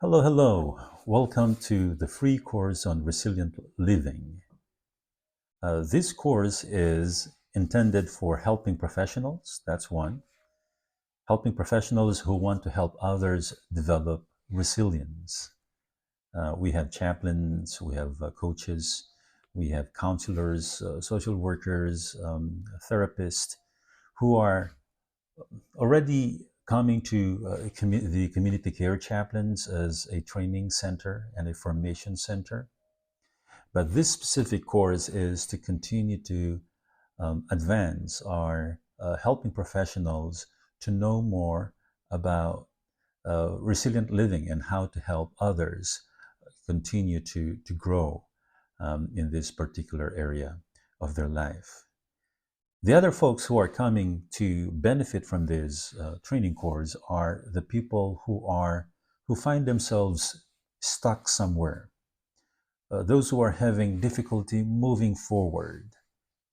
Hello, hello. Welcome to the free course on resilient living. This course is intended for helping professionals, that's one, helping professionals who want to help others develop resilience. We have chaplains, we have coaches, we have counselors, social workers, therapists who are already coming to the community care chaplains as a training center and a formation center. But this specific course is to continue to advance our helping professionals to know more about resilient living and how to help others continue to grow in this particular area of their life. The other folks who are coming to benefit from this training course are the people who find themselves stuck somewhere, those who are having difficulty moving forward,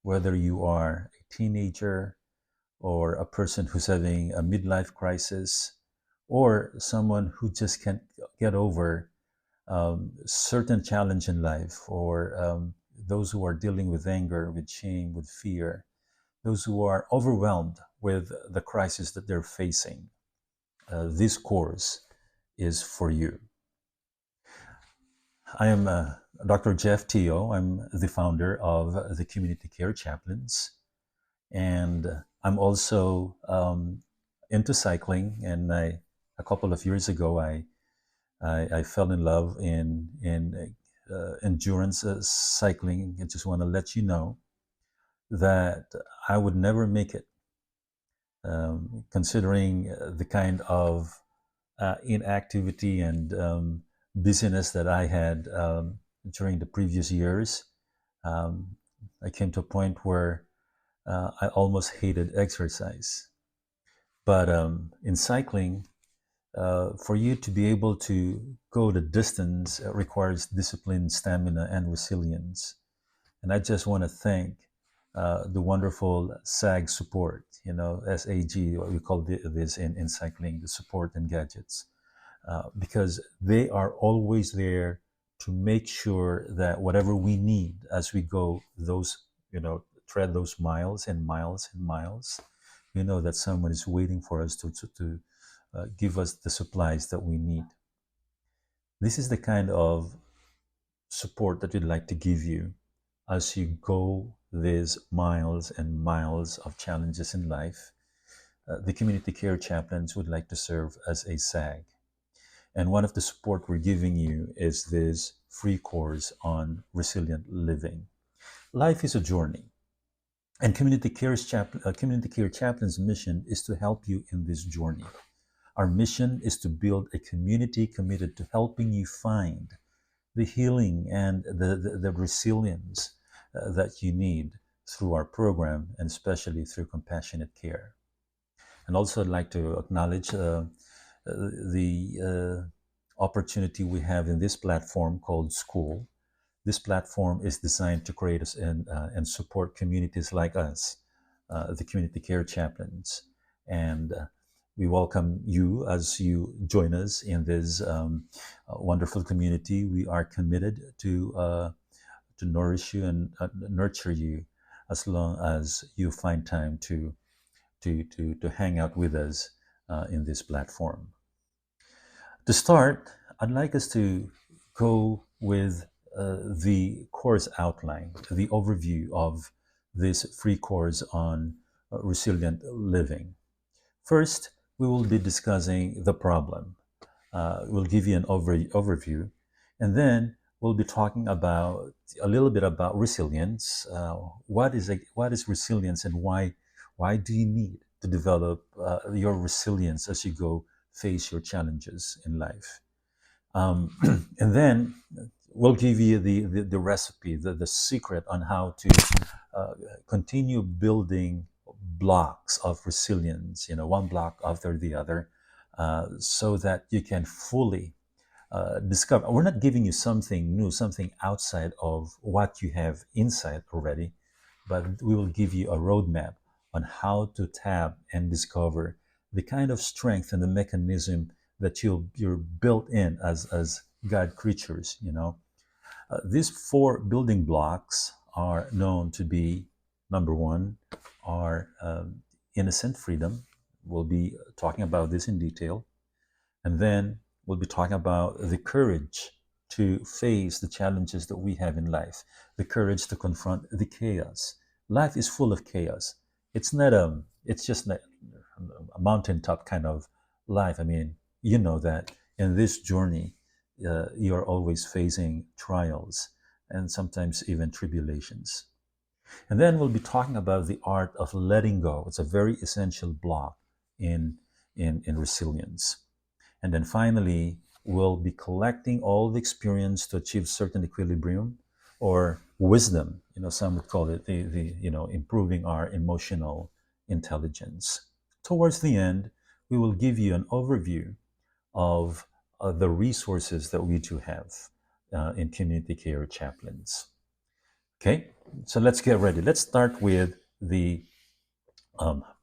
whether you are a teenager or a person who's having a midlife crisis or someone who just can't get over certain challenge in life, or those who are dealing with anger, with shame, with fear, those who are overwhelmed with the crisis that they're facing. This course is for you. I am Dr. Jeff Teo. I'm the founder of the Community Care Chaplains, and I'm also into cycling. And a couple of years ago, I fell in love in endurance cycling. I just want to let you know that I would never make it, considering the kind of inactivity and busyness that I had during the previous years. Um, I came to a point where I almost hated exercise. But in cycling, for you to be able to go the distance requires discipline, stamina, and resilience. And I just want to thank the wonderful SAG support, SAG, what we call this in cycling, the support and gadgets, because they are always there to make sure that whatever we need as we go tread those miles and miles and miles, we know that someone is waiting for us to give us the supplies that we need. This is the kind of support that we'd like to give you as you go these miles and miles of challenges in life. The community care chaplains would like to serve as a SAG. And one of the support we're giving you is this free course on resilient living. Life is a journey, and Community Care Chaplain's mission is to help you in this journey. Our mission is to build a community committed to helping you find the healing and the resilience that you need through our program, and especially through compassionate care. And also, I'd like to acknowledge the opportunity we have in this platform called School. This platform is designed to create and support communities like us, the community care chaplains. And we welcome you as you join us in this wonderful community. We are committed to nourish you and nurture you as long as you find time to hang out with us in this platform. To start, I'd like us to go with the course outline, the overview of this free course on resilient living. First, we will be discussing the problem. We'll give you an overview, and then we'll be talking about a little bit about resilience. What is resilience, and why do you need to develop your resilience as you go face your challenges in life? And then we'll give you the recipe, the secret on how to continue building blocks of resilience, one block after the other, so that you can fully discover. We're not giving you something new, something outside of what you have inside already, but we will give you a roadmap on how to tap and discover the kind of strength and the mechanism that you're built in as God creatures. These four building blocks are known to be: number one, our innocent freedom. We'll be talking about this in detail. And then we'll be talking about the courage to face the challenges that we have in life, the courage to confront the chaos. Life is full of chaos. It's just not a mountaintop kind of life. I mean, you know that in this journey, you're always facing trials and sometimes even tribulations. And then we'll be talking about the art of letting go. It's a very essential block in in resilience. And then finally, we'll be collecting all the experience to achieve certain equilibrium or wisdom. Some would call it the improving our emotional intelligence. Towards the end, we will give you an overview of the resources that we do have in community care chaplains. Okay, so let's get ready. Let's start with the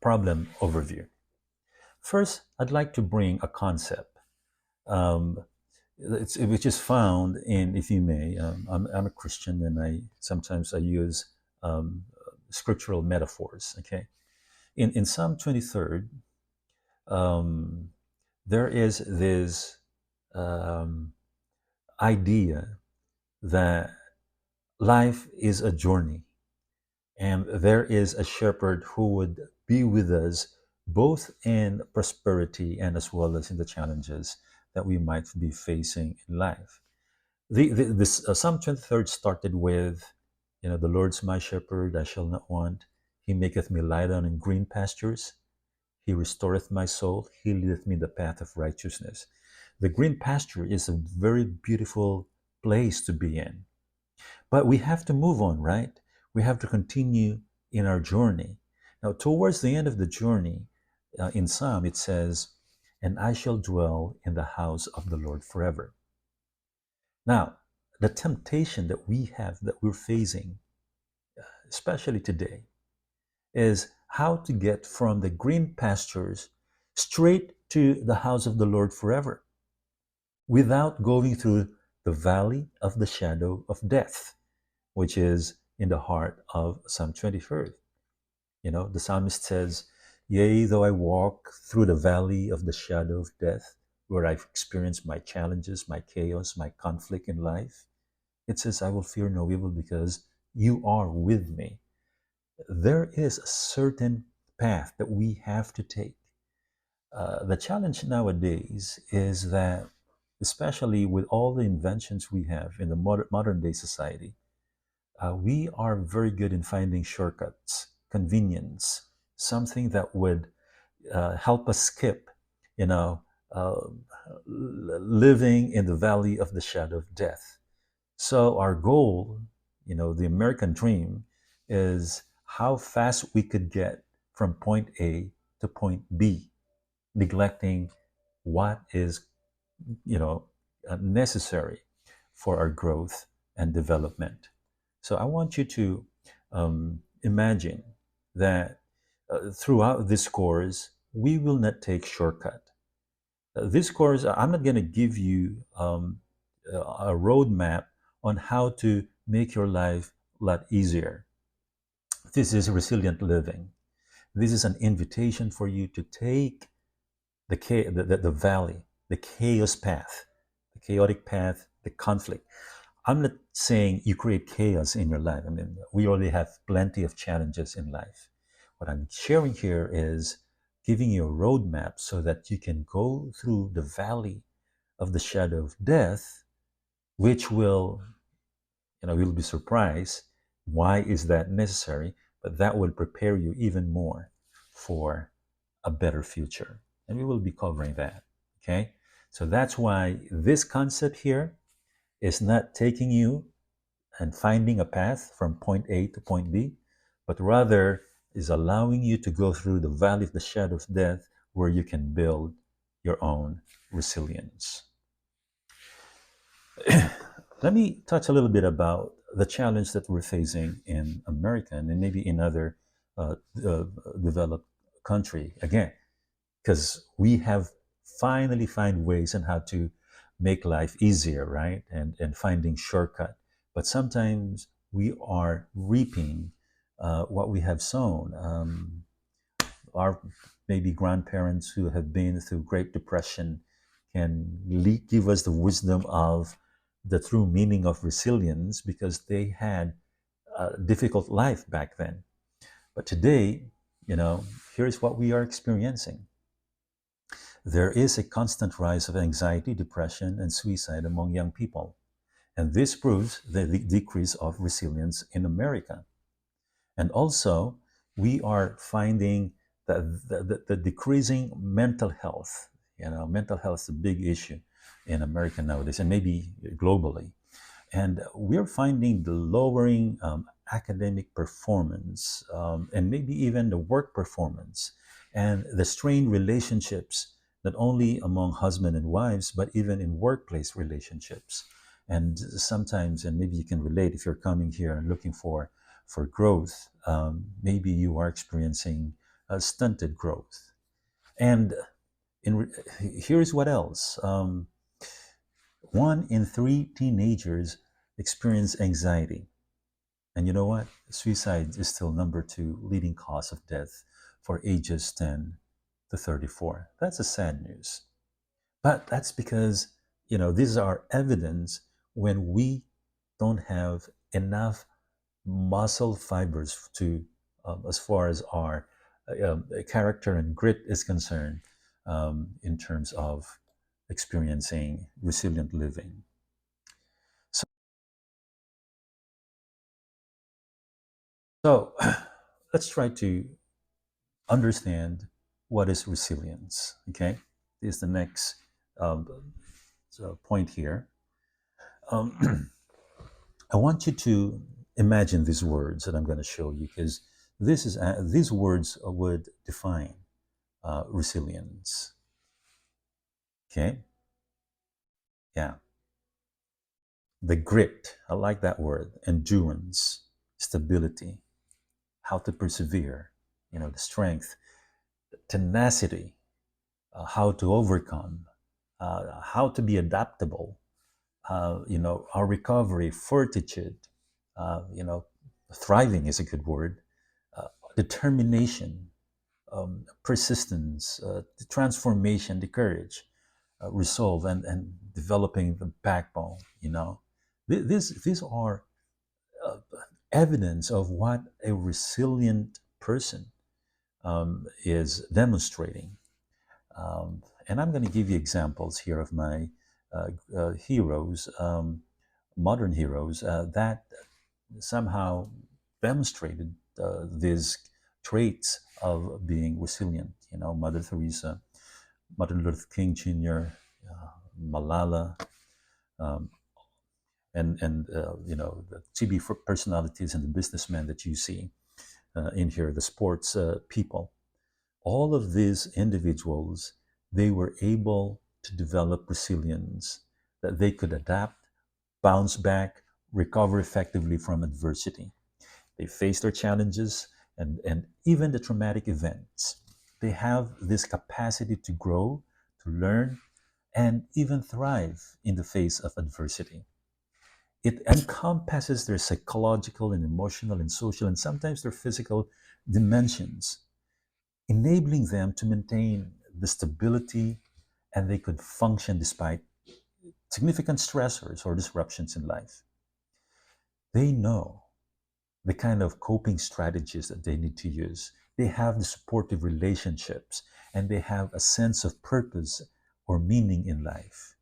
problem overview. First, I'd like to bring a concept um, which is found in, if you may, I'm a Christian, and I sometimes I use scriptural metaphors. Okay, in Psalm 23rd, um, there is this um, idea that life is a journey, and there is a shepherd who would be with us both in prosperity and as well as in the challenges that we might be facing in life. This Psalm 23rd started with, the Lord's my shepherd, I shall not want. He maketh me lie down in green pastures. He restoreth my soul. He leadeth me in the path of righteousness. The green pasture is a very beautiful place to be in. But we have to move on, right? We have to continue in our journey. Now, towards the end of the journey, in Psalm, it says, and I shall dwell in the house of the Lord forever. Now, the temptation that we have, that we're facing, especially today, is how to get from the green pastures straight to the house of the Lord forever without going through the valley of the shadow of death, which is in the heart of Psalm 23rd. The psalmist says, yea, though I walk through the valley of the shadow of death, where I've experienced my challenges, my chaos, my conflict in life, it says, I will fear no evil because you are with me. There is a certain path that we have to take. The challenge nowadays is that, especially with all the inventions we have in the modern day society, we are very good in finding shortcuts, convenience, something that would help us skip, uh, living in the valley of the shadow of death. So our goal, the American dream, is how fast we could get from point A to point B, neglecting what is, necessary for our growth and development. So I want you to imagine that throughout this course, we will not take shortcut. This course, I'm not going to give you a roadmap on how to make your life a lot easier. This is resilient living. This is an invitation for you to take the valley, the chaos path, the chaotic path, the conflict. I'm not saying you create chaos in your life. I mean, we already have plenty of challenges in life. What I'm sharing here is giving you a roadmap so that you can go through the valley of the shadow of death, which will, you'll be surprised. Why is that necessary? But that will prepare you even more for a better future. And we will be covering that. Okay? So that's why this concept here is not taking you and finding a path from point A to point B, but rather is allowing you to go through the valley of the shadow of death where you can build your own resilience. Let me touch a little bit about the challenge that we're facing in America and maybe in other uh, developed country again, because we have finally find ways on how to make life easier, right? And finding shortcut. But sometimes we are reaping what we have sown. Our maybe grandparents who have been through Great Depression can give us the wisdom of the true meaning of resilience because they had a difficult life back then. But today, you know, here's what we are experiencing. There is a constant rise of anxiety, depression, and suicide among young people. And this proves the decrease of resilience in America. And also, we are finding that the decreasing mental health, you know, mental health is a big issue in America nowadays and maybe globally. And we're finding the lowering academic performance and maybe even the work performance and the strained relationships, not only among husband and wives, but even in workplace relationships. And sometimes, and maybe you can relate if you're coming here and looking for growth, maybe you are experiencing stunted growth. And here's what else. 1 in 3 teenagers experience anxiety. And you know what? Suicide is still number 2 leading cause of death for ages 10 to 34. That's a sad news. But that's because, you know, these are evidence when we don't have enough muscle fibers to, as far as our character and grit is concerned, in terms of experiencing resilient living. So let's try to understand what is resilience. Okay, this is the next um, point here. Um, I want you to imagine these words that I'm going to show you because these words would define resilience. Okay, yeah, the grit. I like that word. Endurance, stability, how to persevere. You know, the strength, tenacity, how to overcome, how to be adaptable, you know, our recovery, fortitude, you know, thriving is a good word, determination, persistence, the transformation, the courage, resolve, and developing the backbone, you know. These are uh, evidence of what a resilient person is demonstrating. And I'm going to give you examples here of my heroes, modern heroes, that somehow demonstrated these traits of being resilient. You know, Mother Teresa, Martin Luther King Jr., Malala, um, and you know, the TV personalities and the businessmen that you see in here, the sports people. All of these individuals, they were able to develop resilience, that they could adapt, bounce back, recover effectively from adversity. They face their challenges and even the traumatic events. They have this capacity to grow, to learn, and even thrive in the face of adversity. It encompasses their psychological and emotional and social and sometimes their physical dimensions, enabling them to maintain the stability and they could function despite significant stressors or disruptions in life. They know the kind of coping strategies that they need to use. They have the supportive relationships and they have a sense of purpose or meaning in life.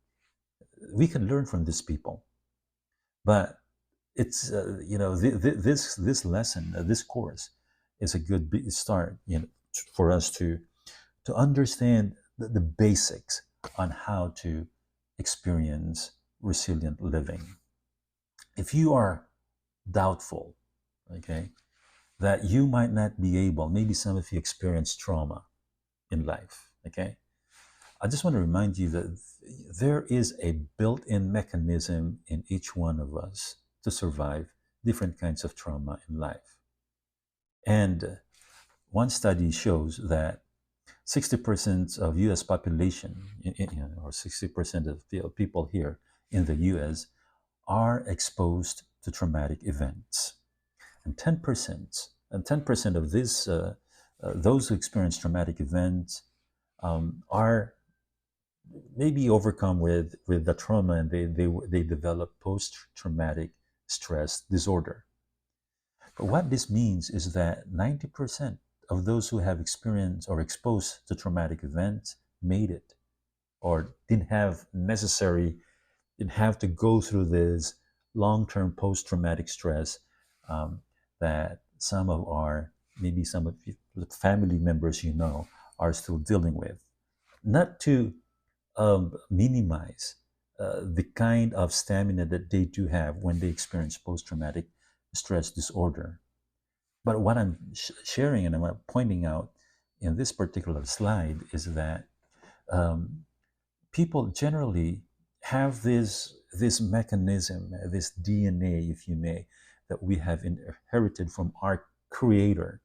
We can learn from these people, but it's you know this lesson, this course, is a good start, you know, for us to understand the basics on how to experience resilient living. If you are doubtful, okay, that you might not be able, maybe some of you experience trauma in life, okay, I just want to remind you that there is a built-in mechanism in each one of us to survive different kinds of trauma in life. And one study shows that 60% of U.S. population, or 60% of the people here in the U.S. are exposed to traumatic events, and 10% of this, those who experience traumatic events, are maybe overcome with the trauma, and they develop post-traumatic stress disorder. But what this means is that 90% of those who have experienced or exposed to traumatic events made it, or didn't have to go through this long-term post-traumatic stress, that some of the family members are still dealing with. Not to minimize the kind of stamina that they do have when they experience post-traumatic stress disorder. But what I'm sharing and I'm pointing out in this particular slide is that um, people generally have this mechanism, this DNA, if you may, that we have inherited from our Creator,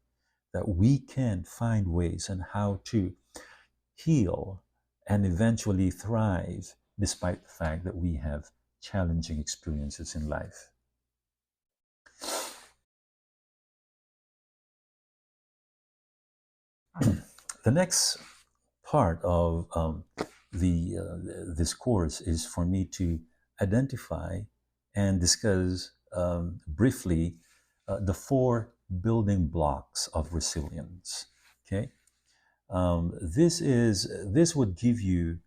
that we can find ways on how to heal and eventually thrive despite the fact that we have challenging experiences in life. The next part of this course is for me to identify and discuss briefly the four building blocks of resilience. Okay, this would give you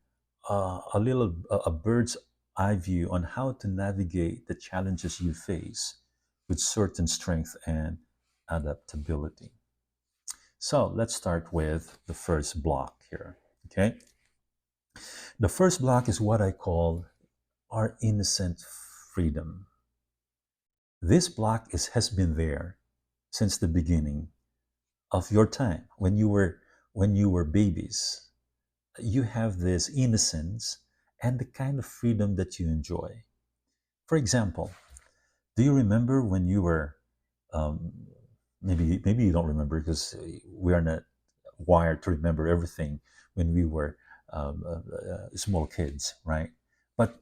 a bird's eye view on how to navigate the challenges you face with certain strength and adaptability. So let's start with the first block here. Okay, the first block is what I call our innocent freedom. This block has been there since the beginning of your time when you were babies. You have this innocence and the kind of freedom that you enjoy. For example, do you remember when you were, um, maybe you don't remember because we are not wired to remember everything when we were small kids, right? But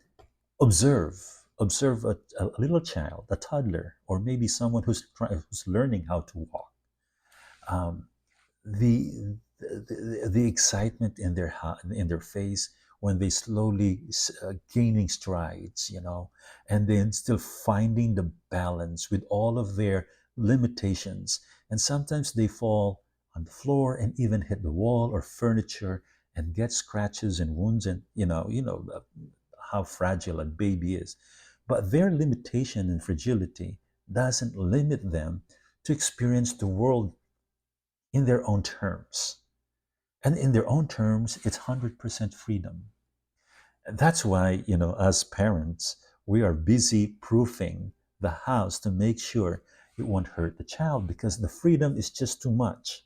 observe observe a little child, a toddler, or maybe someone who's learning how to walk. Um, the excitement in their face when they slowly gaining strides, and then still finding the balance with all of their limitations, and sometimes they fall on the floor and even hit the wall or furniture and get scratches and wounds, and how fragile a baby is. But their limitation and fragility doesn't limit them to experience the world in their own terms. And in their own terms, it's 100% freedom. That's why, as parents, we are busy proofing the house to make sure it won't hurt the child, because the freedom is just too much.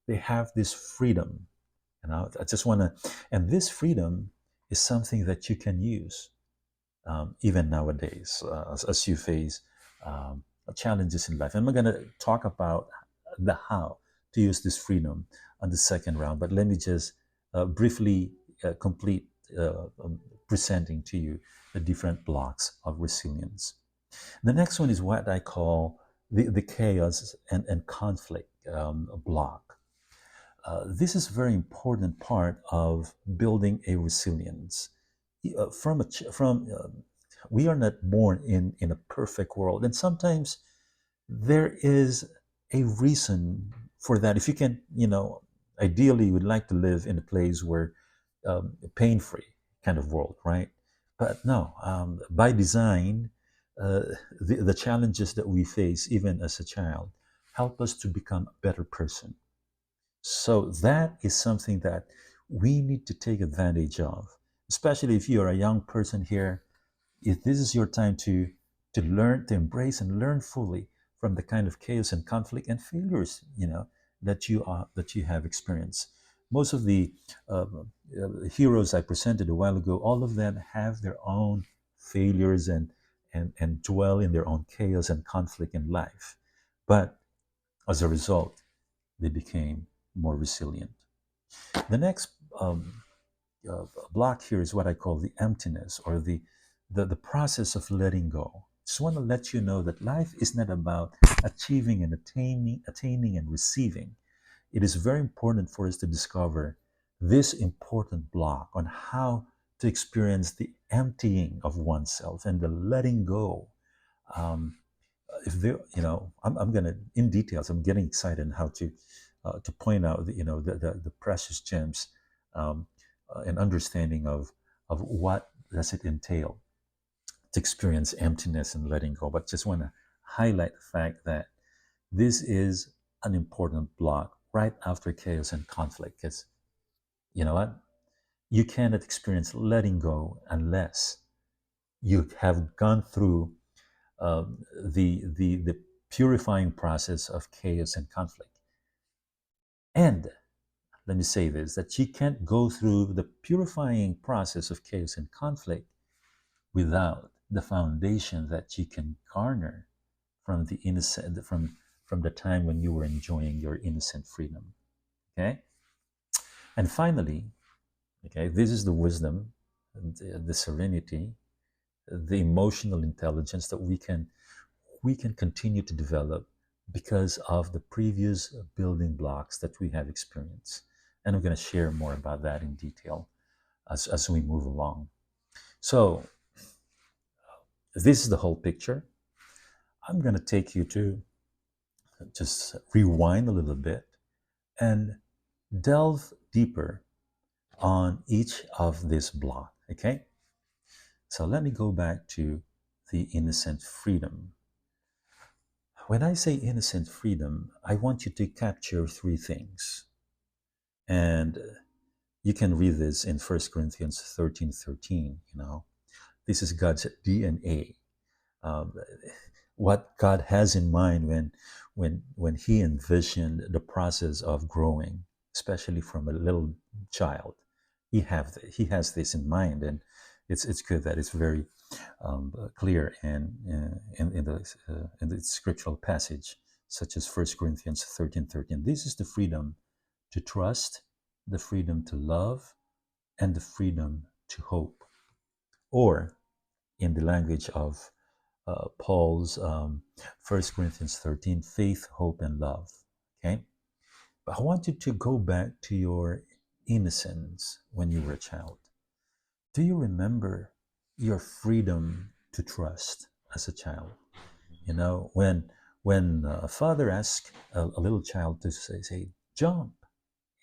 They have this freedom. I just want to, and this freedom is something that you can use even nowadays as you face challenges in life. And I'm going to talk about the how to use this freedom on the second round, but let me just briefly complete presenting to you the different blocks of resilience. The next one is what I call the chaos and conflict block. This is a very important part of building a resilience. We are not born in a perfect world, and sometimes there is a reason for that. If you can, ideally, you would like to live in a place where pain-free kind of world, right? But no, by design, uh, the challenges that we face, even as a child, help us to become a better person. So that is something that we need to take advantage of, especially if you are a young person here. If this is your time to learn, to embrace and learn fully from the kind of chaos and conflict and failures, that you have experienced. Most of the heroes I presented a while ago, all of them have their own failures and dwell in their own chaos and conflict in life. But as a result, they became more resilient. The next block here is what I call the emptiness, or the process of letting go. Just want to let you know that life is not about achieving and attaining and receiving. It is very important for us to discover this important block on how to experience the emptying of oneself and the letting go. Um, if there, I'm gonna in details. I'm getting excited on how to point out the precious gems, um, and understanding of what does it entail to experience emptiness and letting go. But just want to highlight the fact that this is an important block right after chaos and conflict. Because you know what, you cannot experience letting go unless you have gone through the purifying process of chaos and conflict. And let me say this, that you can't go through the purifying process of chaos and conflict without the foundation that you can garner from the innocent from the time when you were enjoying your innocent freedom. Okay. And finally, okay, this is the wisdom, the serenity, the emotional intelligence that we can continue to develop because of the previous building blocks that we have experienced. And I'm going to share more about that in detail as we move along. So, this is the whole picture. I'm going to take you to just rewind a little bit and delve deeper on each of this block. Okay? So, let me go back to the innocent freedom. When I say innocent freedom, I want you to capture three things. And you can read this in 1 Corinthians 13:13. This is God's DNA. Um, what God has in mind when He envisioned the process of growing, especially from a little child. He has this in mind, and it's good that it's very clear and in the scriptural passage, such as 1 Corinthians 13:13. This is the freedom to trust, the freedom to love, and the freedom to hope. Or, in the language of Paul's 1 Corinthians 13, faith, hope, and love. Okay? But I want you to go back to your innocence when you were a child. Do you remember your freedom to trust as a child? When a father asks a little child to say jump,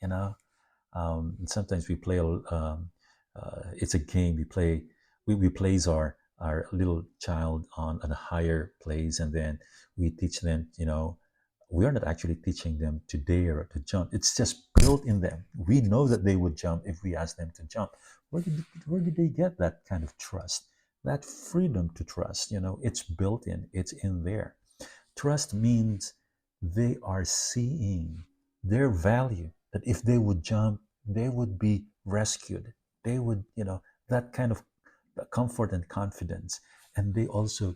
you know, sometimes we play. It's a game we play. We place our little child on a higher place, and then we teach them. We are not actually teaching them to dare or to jump. It's just built in them. We know that they would jump if we ask them to jump. Where did they get that kind of trust? That freedom to trust. It's built in. It's in there. Trust means they are seeing their value, that if they would jump, they would be rescued. They would, that kind of comfort and confidence. And they also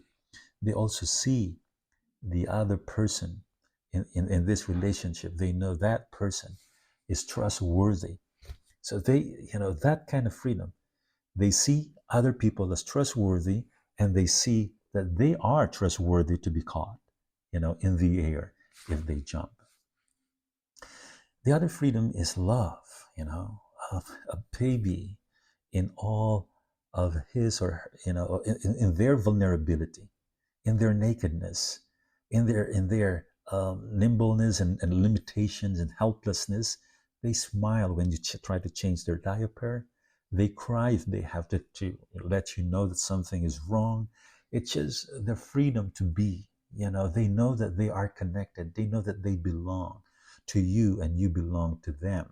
see the other person in this relationship. They know that person is trustworthy. So that kind of freedom. They see other people as trustworthy, and they see that they are trustworthy to be caught, in the air if they jump. The other freedom is love, of a baby in all of his or her, in their vulnerability, in their nakedness, in their nimbleness and limitations and helplessness. They smile when you try to change their diaper. They cry if they have to let you know that something is wrong. It's just the freedom to be. They know that they are connected. They know that they belong to you and you belong to them.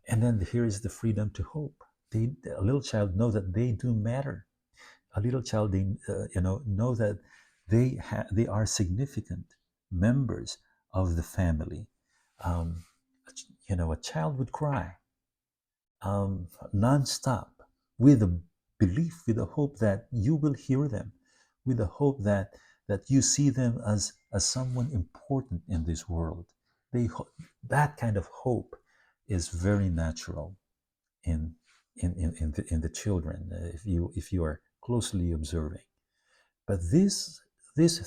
And then here is the freedom to hope. A little child know that they do matter. A little child, they know that they are significant members of the family. Um, a child would cry nonstop with a belief, with a hope that you will hear them, with a hope that you see them as someone important in this world. That kind of hope is very natural in in the children, if you are closely observing. But these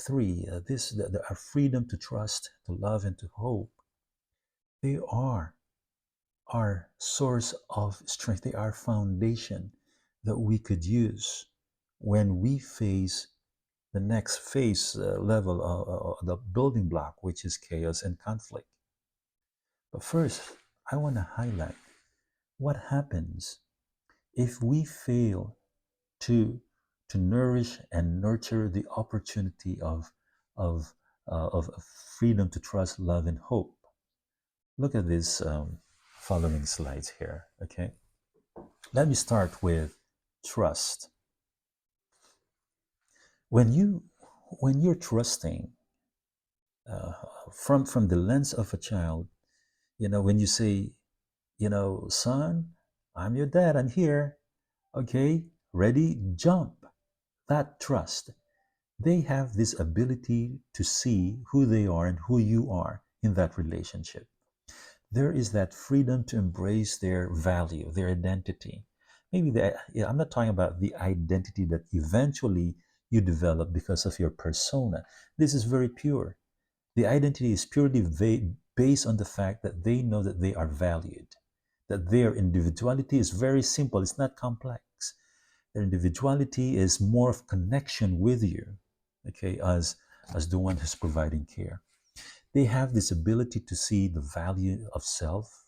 three, our freedom to trust, to love, and to hope, they are our source of strength. They are foundation that we could use when we face the next phase level of the building block, which is chaos and conflict. But first, I want to highlight what happens if we fail to nourish and nurture the opportunity of of freedom to trust, love, and hope. Look at these following slides here. Okay, let me start with trust. When you're trusting uh, from the lens of a child, when you say, son, I'm your dad, I'm here. Okay, ready, jump. That trust. They have this ability to see who they are and who you are in that relationship. There is that freedom to embrace their value, their identity. Maybe I'm not talking about the identity that eventually you develop because of your persona. This is very pure. The identity is purely based on the fact that they know that they are valued, that their individuality is very simple, it's not complex. Their individuality is more of connection with you, okay, as the one who's providing care. They have this ability to see the value of self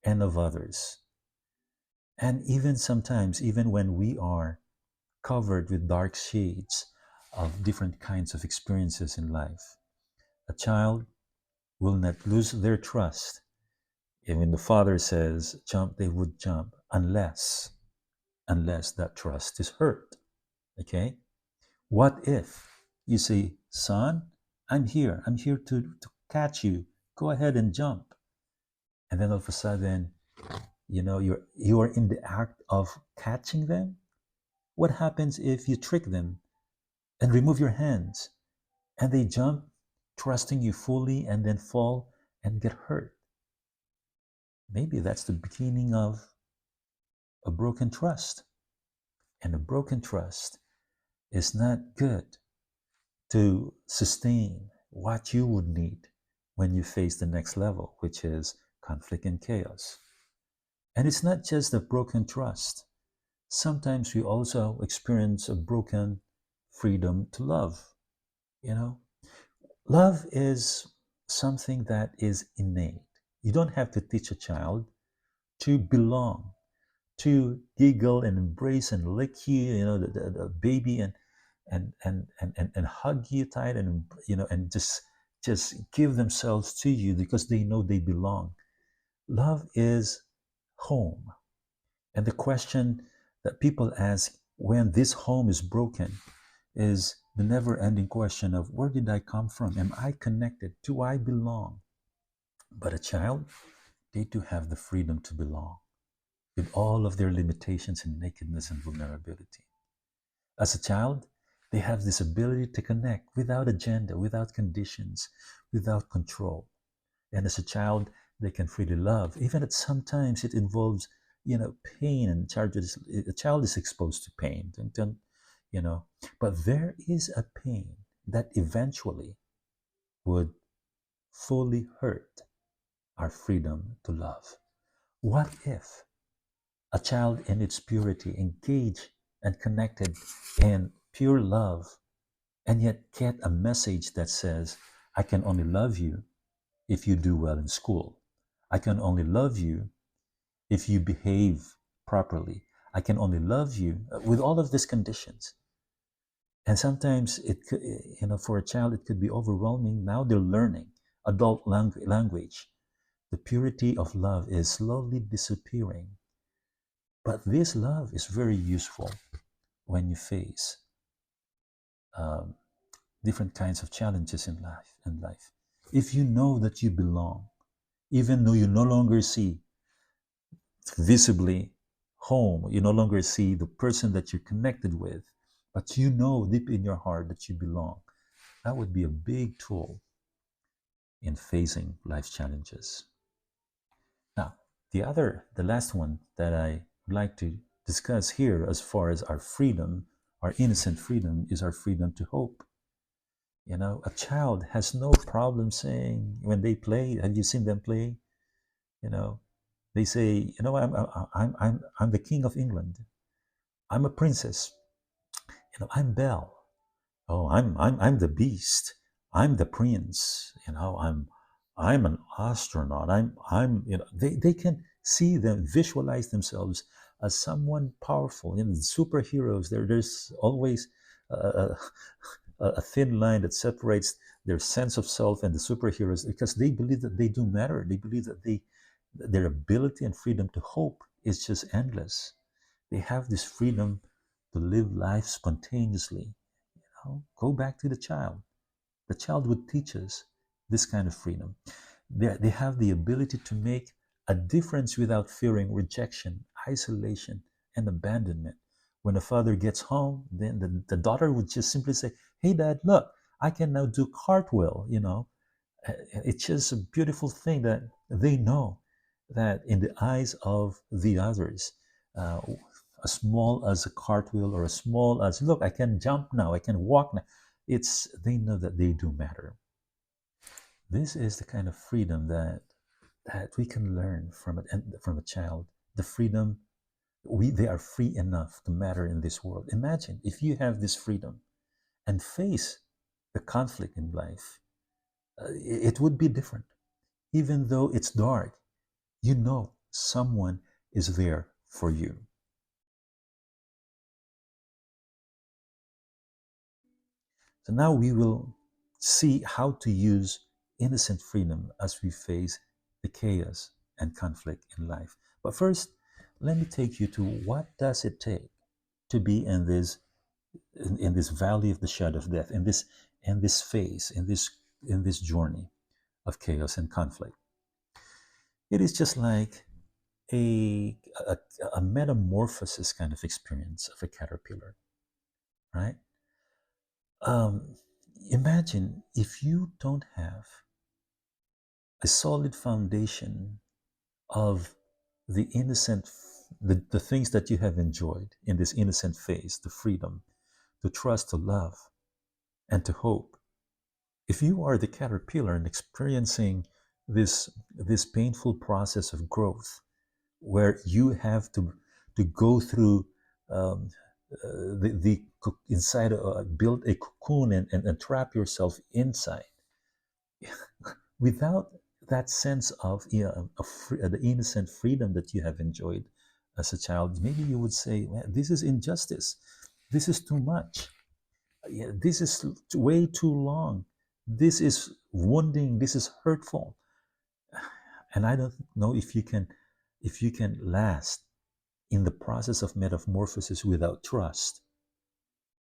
and of others. And even sometimes, even when we are covered with dark shades of different kinds of experiences in life, a child will not lose their trust. And when the father says jump, they would jump unless that trust is hurt. Okay? What if you say, son, I'm here to catch you. Go ahead and jump. And then all of a sudden, you are in the act of catching them. What happens if you trick them and remove your hands and they jump, trusting you fully, and then fall and get hurt? Maybe that's the beginning of a broken trust. And a broken trust is not good to sustain what you would need when you face the next level, which is conflict and chaos. And it's not just a broken trust. Sometimes we also experience a broken freedom to love. You know, love is something that is innate. You don't have to teach a child to belong, to giggle and embrace and lick you, the baby, and hug you tight, and and just give themselves to you because they know they belong. Love is home. And the question that people ask when this home is broken is the never ending question of, where did I come from? Am I connected? Do I belong? But a child, they do have the freedom to belong with all of their limitations and nakedness and vulnerability. As a child, they have this ability to connect without agenda, without conditions, without control. And as a child, they can freely love, even if sometimes it involves, pain and charges. A child is exposed to pain, you know, but there is a pain that eventually would fully hurt our freedom to love. What if a child in its purity engaged and connected in pure love and yet get a message that says, I can only love you if you do well in school. I can only love you if you behave properly. I can only love you with all of these conditions. And sometimes it could, for a child, it could be overwhelming. Now they're learning adult language. The purity of love is slowly disappearing. But this love is very useful when you face um, different kinds of challenges in life. If you know that you belong, even though you no longer see visibly home, you no longer see the person that you're connected with, but you know deep in your heart that you belong, that would be a big tool in facing life's challenges. Now, The last one that I would like to discuss here, as far as our freedom, our innocent freedom, is our freedom to hope. A child has no problem saying, when they play, have you seen them play? You know, they say, I'm the king of England. I'm a princess. I'm Belle. Oh, I'm the beast. I'm the prince. I'm an astronaut. They can see them, visualize themselves as someone powerful. Superheroes, there's always a, a thin line that separates their sense of self and the superheroes, because they believe that they do matter. They believe that their ability and freedom to hope is just endless. They have this freedom to live life spontaneously. Go back to the child. The child would teach us this kind of freedom. They have the ability to make a difference without fearing rejection, isolation, and abandonment. When a father gets home, then the daughter would just simply say, "Hey, Dad, look, I can now do cartwheel." It's just a beautiful thing that they know that in the eyes of the others, uh, as small as a cartwheel, or as small as, look, I can jump now, I can walk now. They know that they do matter. This is the kind of freedom that we can learn from a child. The freedom, they are free enough to matter in this world. Imagine if you have this freedom and face the conflict in life. It would be different. Even though it's dark, someone is there for you. So now we will see how to use innocent freedom as we face the chaos and conflict in life. But first, let me take you to what does it take to be in this valley of the shadow of death, in this phase, in this journey of chaos and conflict. It is just like a, a metamorphosis kind of experience of a caterpillar, right? Um, Imagine if you don't have a solid foundation of the things that you have enjoyed in this innocent phase, the freedom, to trust, to love, and to hope. If you are the caterpillar and experiencing this painful process of growth, where you have to go through um, inside, build a cocoon, and trap yourself inside, without that sense of, the innocent freedom that you have enjoyed as a child. Maybe you would say, "Man, this is injustice. This is too much. Yeah, this is way too long. This is wounding. This is hurtful." And I don't know if you can last in the process of metamorphosis without trust,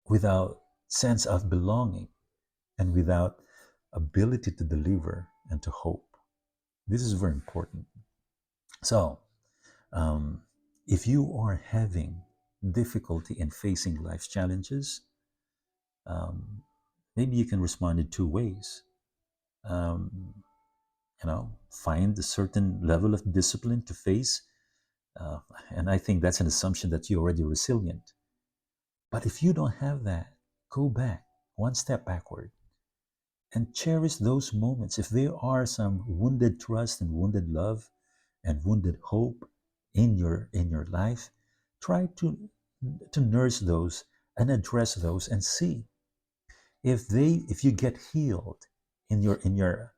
without sense of belonging, and without ability to deliver and to hope. This is very important. So, um, if you are having difficulty in facing life's challenges, um, maybe you can respond in two ways. Um, find a certain level of discipline to face. Uh, and I think that's an assumption that you're already resilient. But if you don't have that, go back, one step backward, and cherish those moments. If there are some wounded trust and wounded love and wounded hope in your life, try to nurse those and address those, and see if you get healed in your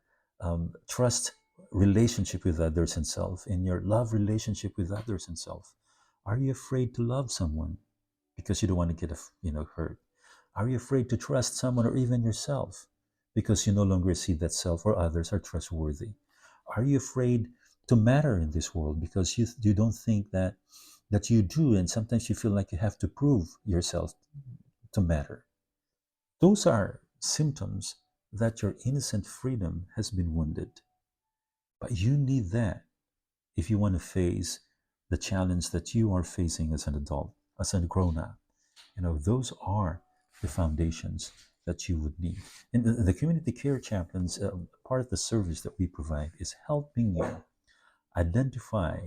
trust relationship with others and self, in your love relationship with others and self. Are you afraid to love someone because you don't want to get hurt? Are you afraid to trust someone, or even yourself, because you no longer see that self or others are trustworthy? Are you afraid to matter in this world because you don't think that you do, and sometimes you feel like you have to prove yourself to matter? Those are symptoms that your innocent freedom has been wounded. But you need that if you want to face the challenge that you are facing as an adult, as a grown up. Those are the foundations that you would need. And the community care chaplains, part of the service that we provide is helping you identify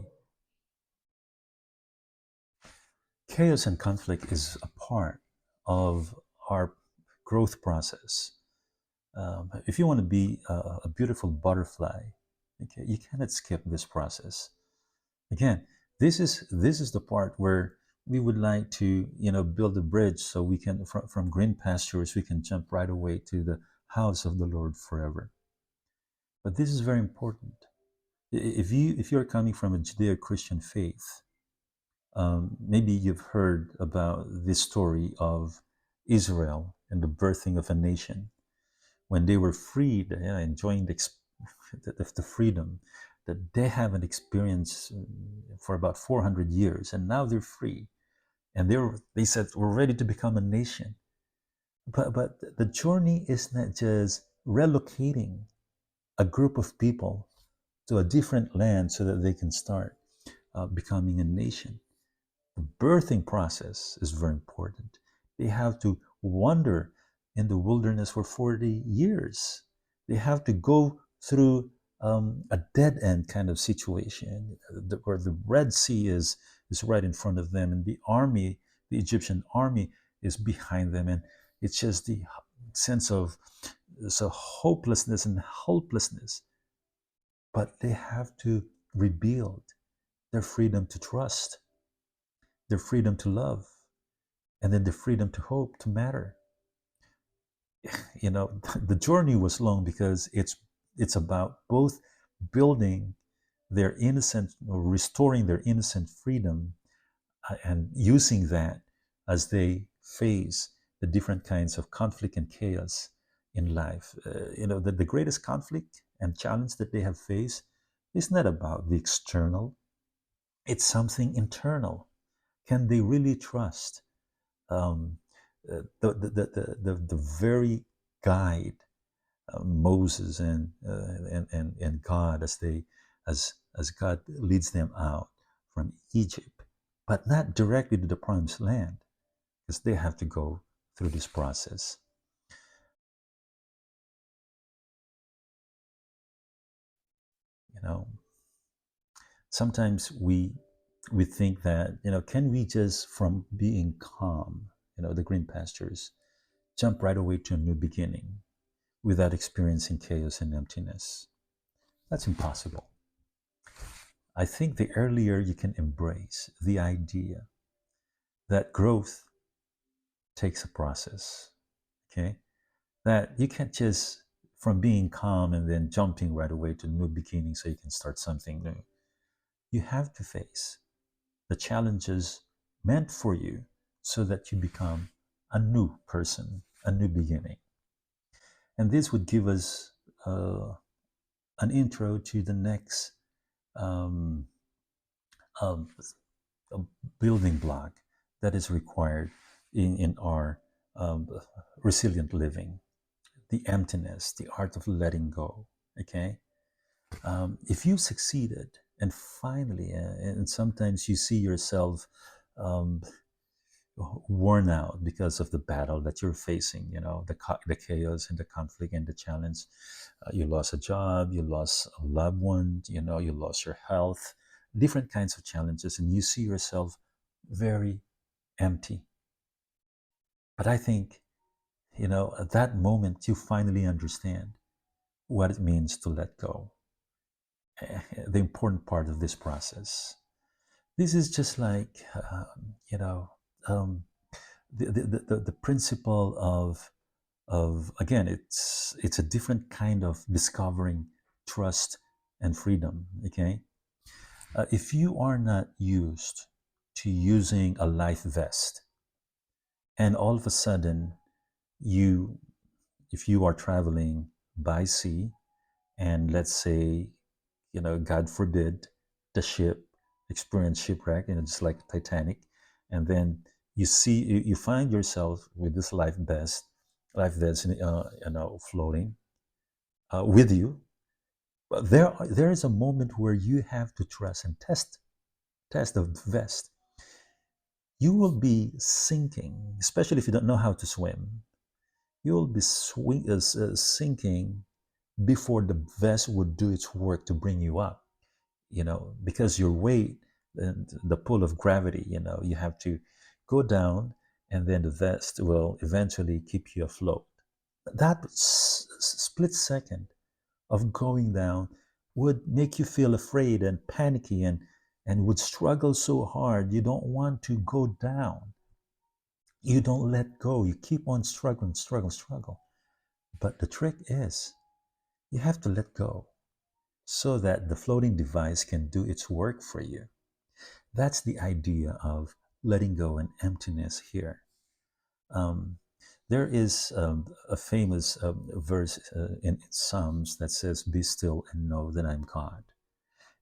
chaos and conflict is a part of our growth process. If you want to be a beautiful butterfly, okay, you cannot skip this process. Again, this is the part where we would like to build a bridge so we can from green pastures we can jump right away to the house of the Lord forever. But this is very important. If you're coming from a Judeo-Christian faith, maybe you've heard about this story of Israel and the birthing of a nation when they were freed, enjoying the freedom that they haven't experienced for about 400 years, and now they're free, and they said we're ready to become a nation. But the journey is not just relocating a group of people to a different land so that they can start becoming a nation. The birthing process is very important. They have to wander in the wilderness for 40 years. They have to go through a dead end kind of situation where the Red Sea is right in front of them, and the Egyptian army, is behind them, and it's just the sense of so hopelessness and helplessness. But they have to rebuild their freedom to trust, their freedom to love, and then the freedom to hope, to matter. The journey was long because it's about both building their innocent or restoring their innocent freedom, and using that as they face the different kinds of conflict and chaos in life. The greatest conflict and challenge that they have faced is not about the external, it's something internal. Can they really trust um, the very guide, Moses and God, as God leads them out from Egypt, but not directly to the promised land, because they have to go through this process. You know, sometimes we think that can we just from being calm, the green pastures, jump right away to a new beginning without experiencing chaos and emptiness? That's impossible. I think the earlier you can embrace the idea that growth takes a process, okay? That you can't just from being calm and then jumping right away to new beginning so you can start something new. You have to face the challenges meant for you so that you become a new person, a new beginning. And this would give us an intro to the next um, um, building block that is required in our resilient living, the emptiness, the art of letting go. Okay, if you succeeded and finally, and sometimes you see yourself um, worn out because of the battle that you're facing, the chaos and the conflict and the challenge. You lost a job, you lost a loved one, you lost your health, different kinds of challenges, and you see yourself very empty. But I think, at that moment, you finally understand what it means to let go, the important part of this process. This is just like, um, the principle of again, it's a different kind of discovering trust and freedom. Okay, if you are not used to using a life vest, and all of a sudden you if you are traveling by sea, and let's say, God forbid, the ship experienced shipwreck, just like Titanic, and then you find yourself with this life vest, floating with you. But there is a moment where you have to trust and test the vest. You will be sinking, especially if you don't know how to swim. You will be sinking before the vest would do its work to bring you up. because your weight and the pull of gravity, you have to go down, and then the vest will eventually keep you afloat. That split second of going down would make you feel afraid and panicky, and would struggle so hard. You don't want to go down. You don't let go. You keep on struggling, struggle. But the trick is you have to let go so that the floating device can do its work for you. That's the idea of letting go and emptiness here. Um, there is a famous verse in Psalms that says, "Be still and know that I'm God."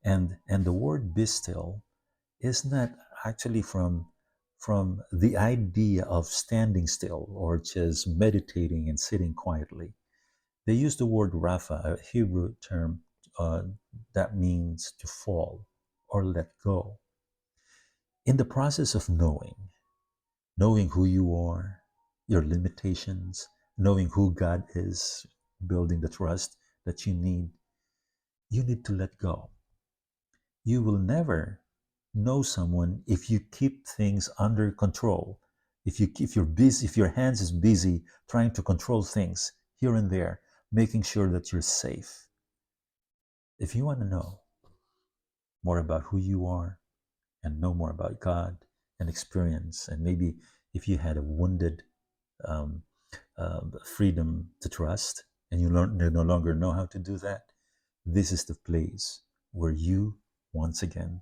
And the word "be still" is not actually from the idea of standing still or just meditating and sitting quietly. They use the word Rapha, a Hebrew term uh, that means to fall or let go. In the process of knowing who you are, your limitations, knowing who God is, building the trust that you need to let go. You will never know someone if you keep things under control. If your hands is busy trying to control things here and there, making sure that you're safe. If you want to know more about who you are and know more about God and experience, and maybe if you had a wounded um, freedom to trust and you no longer know how to do that, this is the place where you once again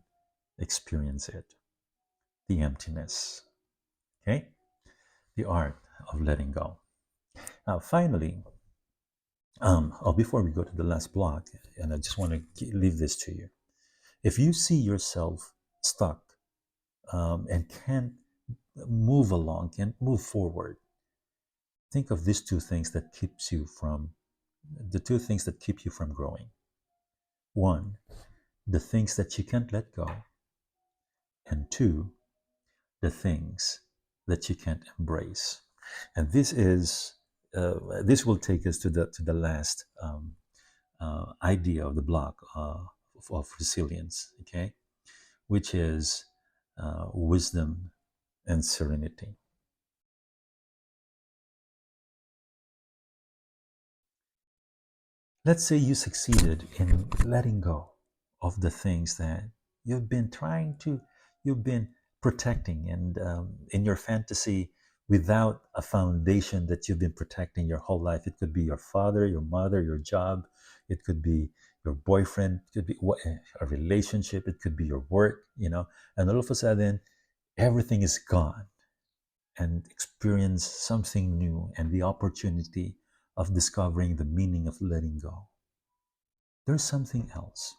experience it, the emptiness. Okay? The art of letting go. Now, finally, before we go to the last block, and I just want to leave this to you. If you see yourself stuck and can't move along, can't move forward, think of these two things that keeps you from the two things that keep you from growing. One, the things that you can't let go, and two, the things that you can't embrace. And this will take us to the last idea of the block of resilience, okay, which is wisdom and serenity. Let's say you succeeded in letting go of the things that you've been trying to, you've been protecting, and in your fantasy, without a foundation that you've been protecting your whole life. It could be your father, your mother, your job. It could be your boyfriend. It could be a relationship. It could be your work. And all of a sudden, everything is gone, and experience something new and the opportunity of discovering the meaning of letting go. There's something else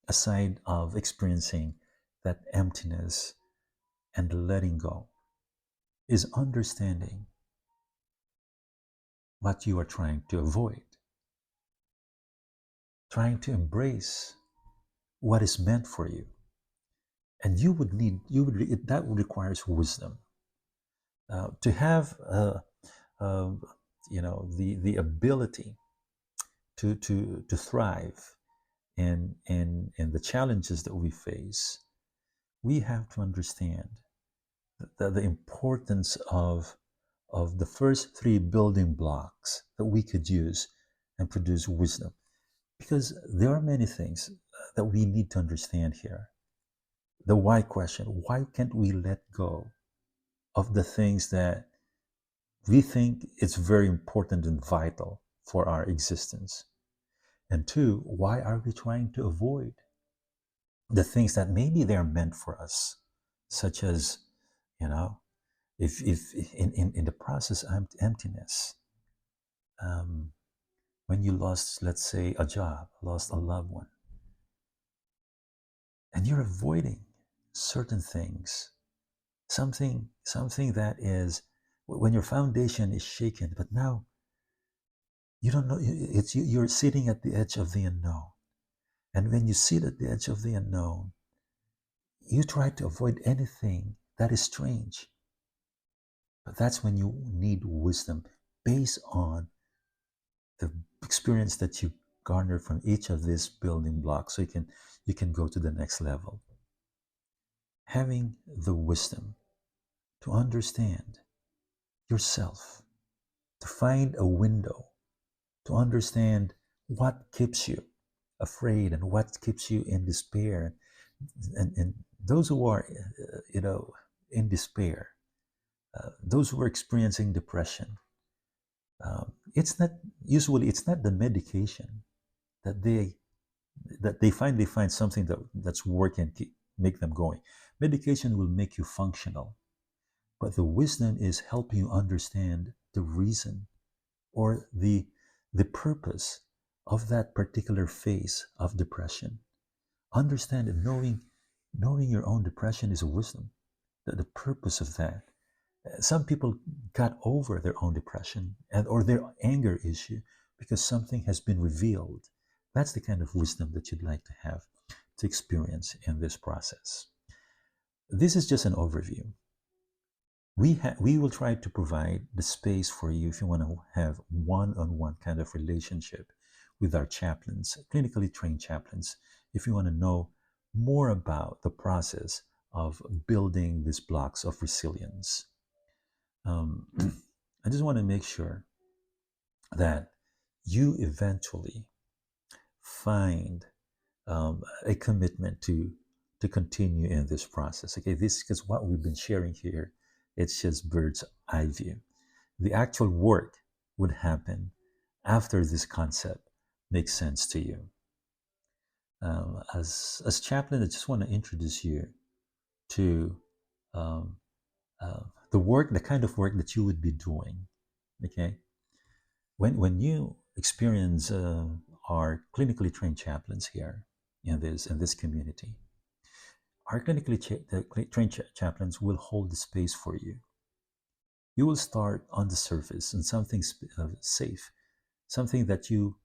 aside of experiencing that emptiness and letting go, is understanding what you are trying to avoid, trying to embrace what is meant for you. And that requires wisdom to have uh, the ability to thrive in the challenges that we face. We have to understand the importance of the first three building blocks that we could use and produce wisdom, because there are many things that we need to understand here. The why question: why can't we let go of the things that we think it's very important and vital for our existence? And two, why are we trying to avoid the things that maybe they're meant for us, such as, you know, if in the process of emptiness, um, when you lost, let's say, a job, lost a loved one, and you're avoiding certain things, something that is, when your foundation is shaken, but now you don't know, you're sitting at the edge of the unknown. And when you sit at the edge of the unknown, you try to avoid anything that is strange. But that's when you need wisdom based on the experience that you garner from each of these building blocks so you can go to the next level. Having the wisdom to understand yourself, to find a window, to understand what keeps you afraid and what keeps you in despair. And those who are, in despair, those who are experiencing depression, it's not usually it's not the medication that they find something that's working, make them going. Medication will make you functional, but the wisdom is helping you understand the reason or the purpose of that particular phase of depression. Understand and knowing your own depression is a wisdom. The purpose of that. Some people got over their own depression and or their anger issue because something has been revealed. That's the kind of wisdom that you'd like to have to experience in this process. This is just an overview. We will try to provide the space for you if you want to have one-on-one kind of relationship with our chaplains, clinically trained chaplains, if you want to know more about the process of building these blocks of resilience. I just want to make sure that you eventually find a commitment to continue in this process. Okay, this because what we've been sharing here, it's just bird's eye view. The actual work would happen after this concept makes sense to you. As chaplain, I just want to introduce you to um, the kind of work that you would be doing. Okay, when you experience our clinically trained chaplains here in this community, our trained chaplains will hold the space for you. You will start on the surface and something safe, something that you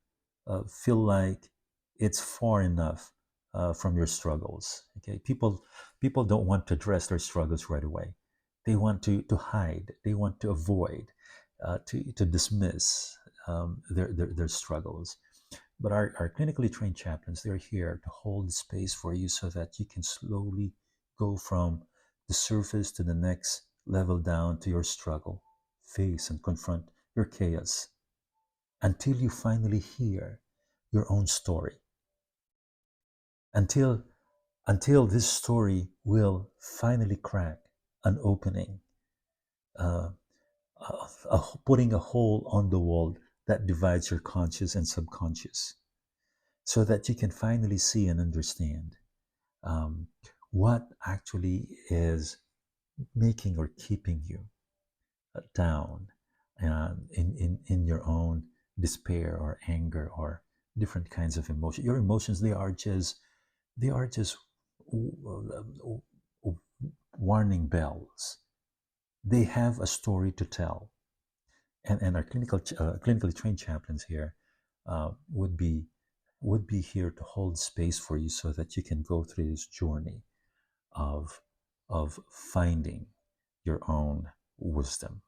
feel like it's far enough from your struggles. Okay, people don't want to address their struggles right away. They want to hide. They want to avoid, to dismiss their struggles. But our clinically trained chaplains, they're here to hold space for you so that you can slowly go from the surface to the next level down to your struggle, face and confront your chaos until you finally hear your own story. Until this story will finally crack an opening, uh, putting a hole on the wall that divides your conscious and subconscious, so that you can finally see and understand um, what actually is making or keeping you down in your own despair or anger or different kinds of emotion. Your emotions, they are just warning bells. They have a story to tell, and our clinically trained chaplains here would be here to hold space for you so that you can go through this journey of finding your own wisdom.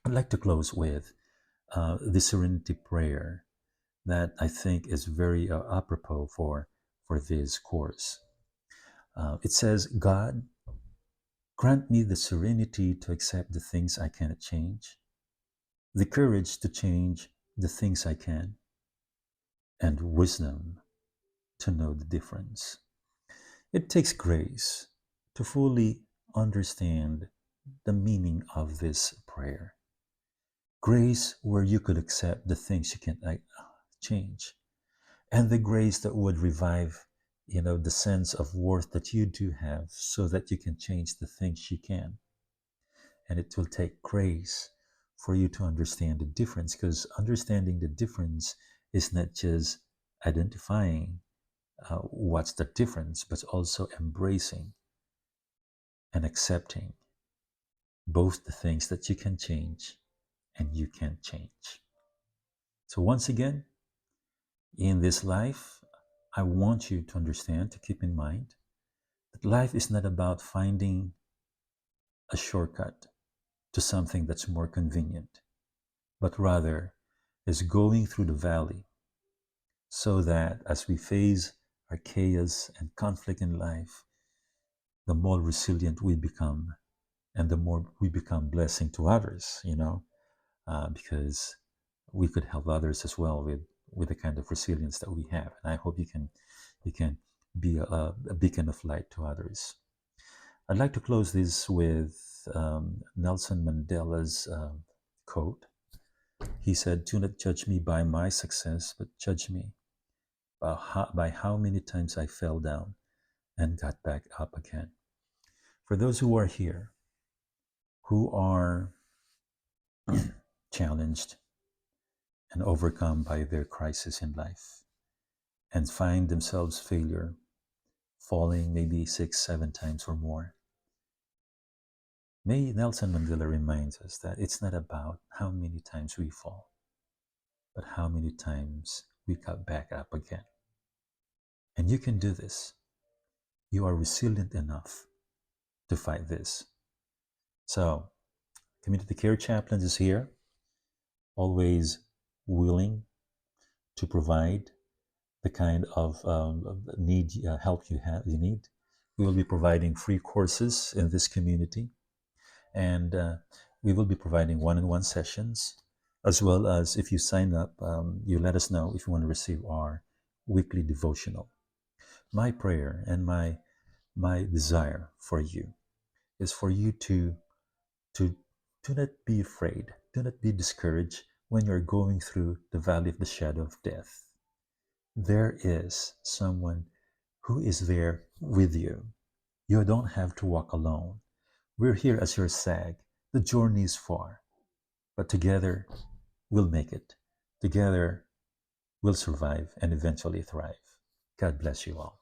I'd like to close with the serenity prayer that I think is very apropos for this course. It says, God, grant me the serenity to accept the things I cannot change, the courage to change the things I can, and wisdom to know the difference. It takes grace to fully understand the meaning of this prayer. Grace where you could accept the things you can't change, and the grace that would revive the sense of worth that you do have so that you can change the things you can. And it will take grace for you to understand the difference, because understanding the difference is not just identifying what's the difference, but also embracing and accepting both the things that you can change and you can't change. So once again, in this life, I want you to understand, to keep in mind, that life is not about finding a shortcut to something that's more convenient, but rather is going through the valley so that as we face our chaos and conflict in life, the more resilient we become and the more we become blessing to others, because we could help others as well with the kind of resilience that we have. And I hope you can be a beacon of light to others. I'd like to close this with Nelson Mandela's quote. He said, "Do not judge me by my success, but judge me by how many times I fell down and got back up again." For those who are here, who are challenged and overcome by their crisis in life and find themselves failure, falling maybe 6, 7 times or more, may Nelson Mandela reminds us that it's not about how many times we fall, but how many times we got back up again. And you can do this. You are resilient enough to fight this. So, Community Care Chaplains is here, always willing to provide the kind of help you need. We will be providing free courses in this community, and we will be providing one-on-one sessions, as well as if you sign up, you let us know if you want to receive our weekly devotional. My prayer and my desire for you is for you to do not be afraid, do not be discouraged when you're going through the valley of the shadow of death. There is someone who is there with you. You don't have to walk alone. We're here as your SAG. The journey is far, but together we'll make it. Together we'll survive and eventually thrive. God bless you all.